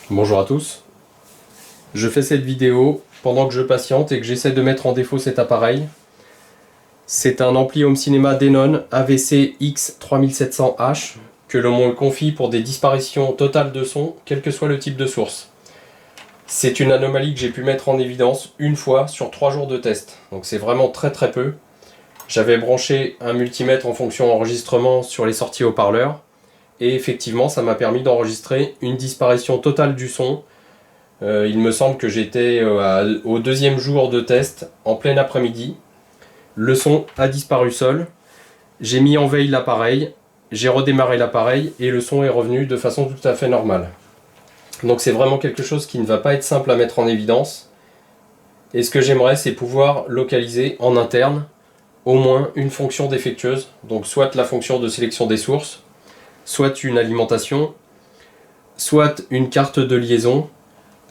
Bonjour à tous. Je fais cette vidéo pendant que je patiente et que j'essaie de mettre en défaut cet appareil. C'est un ampli home cinéma Denon AVC X3700H que l'on me confie pour des disparitions totales de son, quel que soit le type de source. C'est une anomalie que j'ai pu mettre en évidence une fois sur 3 jours de test, donc c'est vraiment très peu. J'avais branché un multimètre en fonction enregistrement sur les sorties haut-parleurs et effectivement ça m'a permis d'enregistrer une disparition totale du son. Il me semble que j'étais au 2e jour de test, en plein après-midi. Le son a disparu seul. J'ai mis en veille l'appareil, j'ai redémarré l'appareil et le son est revenu de façon tout à fait normale. Donc c'est vraiment quelque chose qui ne va pas être simple à mettre en évidence. Et ce que j'aimerais, c'est pouvoir localiser en interne au moins une fonction défectueuse. Donc soit la fonction de sélection des sources, soit une alimentation, soit une carte de liaison,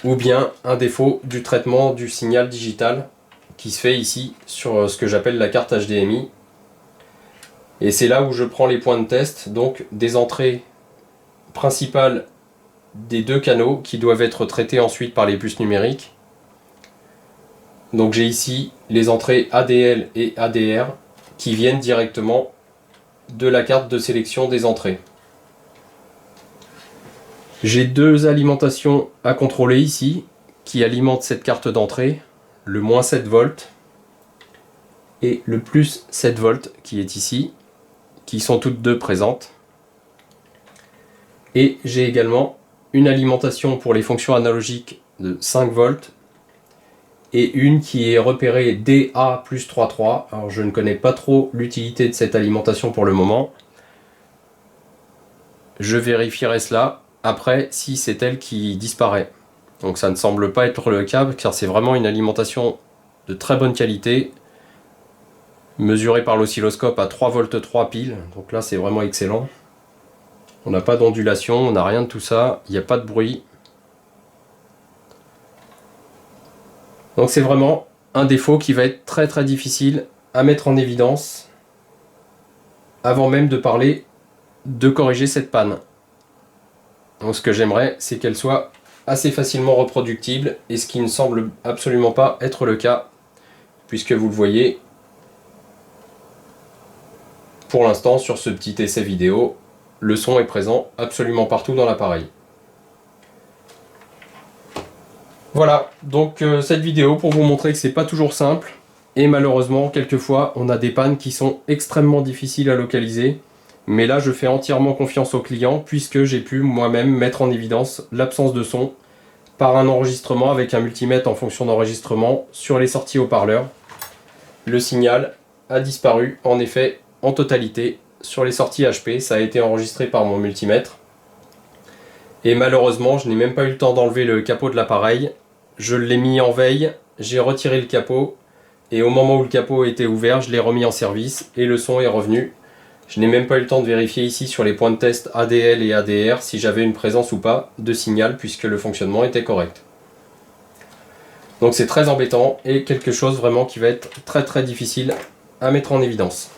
ou bien un défaut du traitement du signal digital qui se fait ici sur ce que j'appelle la carte HDMI. Et c'est là où je prends les points de test, donc des entrées principales des 2 canaux qui doivent être traités ensuite par les puces numériques. Donc j'ai ici les entrées ADL et ADR qui viennent directement de la carte de sélection des entrées. J'ai 2 alimentations à contrôler ici qui alimentent cette carte d'entrée, le moins 7 volts et le plus 7 volts qui est ici, qui sont toutes 2 présentes. Et j'ai également une alimentation pour les fonctions analogiques de 5 volts et une qui est repérée DA plus 3.3. Alors je ne connais pas trop l'utilité de cette alimentation pour le moment. Je vérifierai cela après si c'est elle qui disparaît. Donc ça ne semble pas être le cas car c'est vraiment une alimentation de très bonne qualité, mesurée par l'oscilloscope à 3 volts 3 pile. Donc là c'est vraiment excellent. On n'a pas d'ondulation, on n'a rien de tout ça, il n'y a pas de bruit. Donc c'est vraiment un défaut qui va être très difficile à mettre en évidence avant même de parler de corriger cette panne. Donc ce que j'aimerais, c'est qu'elle soit assez facilement reproductible, et ce qui ne semble absolument pas être le cas, puisque vous le voyez pour l'instant sur ce petit essai vidéo, le son est présent absolument partout dans l'appareil. Voilà, donc cette vidéo pour vous montrer que c'est pas toujours simple, et malheureusement quelquefois on a des pannes qui sont extrêmement difficiles à localiser. Mais là je fais entièrement confiance au client puisque j'ai pu moi-même mettre en évidence l'absence de son par un enregistrement avec un multimètre en fonction d'enregistrement sur les sorties haut-parleurs. Le signal a disparu en effet en totalité sur les sorties HP, ça a été enregistré par mon multimètre. Et malheureusement je n'ai même pas eu le temps d'enlever le capot de l'appareil, je l'ai mis en veille, j'ai retiré le capot et au moment où le capot était ouvert je l'ai remis en service et le son est revenu. Je n'ai même pas eu le temps de vérifier ici sur les points de test ADL et ADR si j'avais une présence ou pas de signal puisque le fonctionnement était correct. Donc c'est très embêtant et quelque chose vraiment qui va être très difficile à mettre en évidence.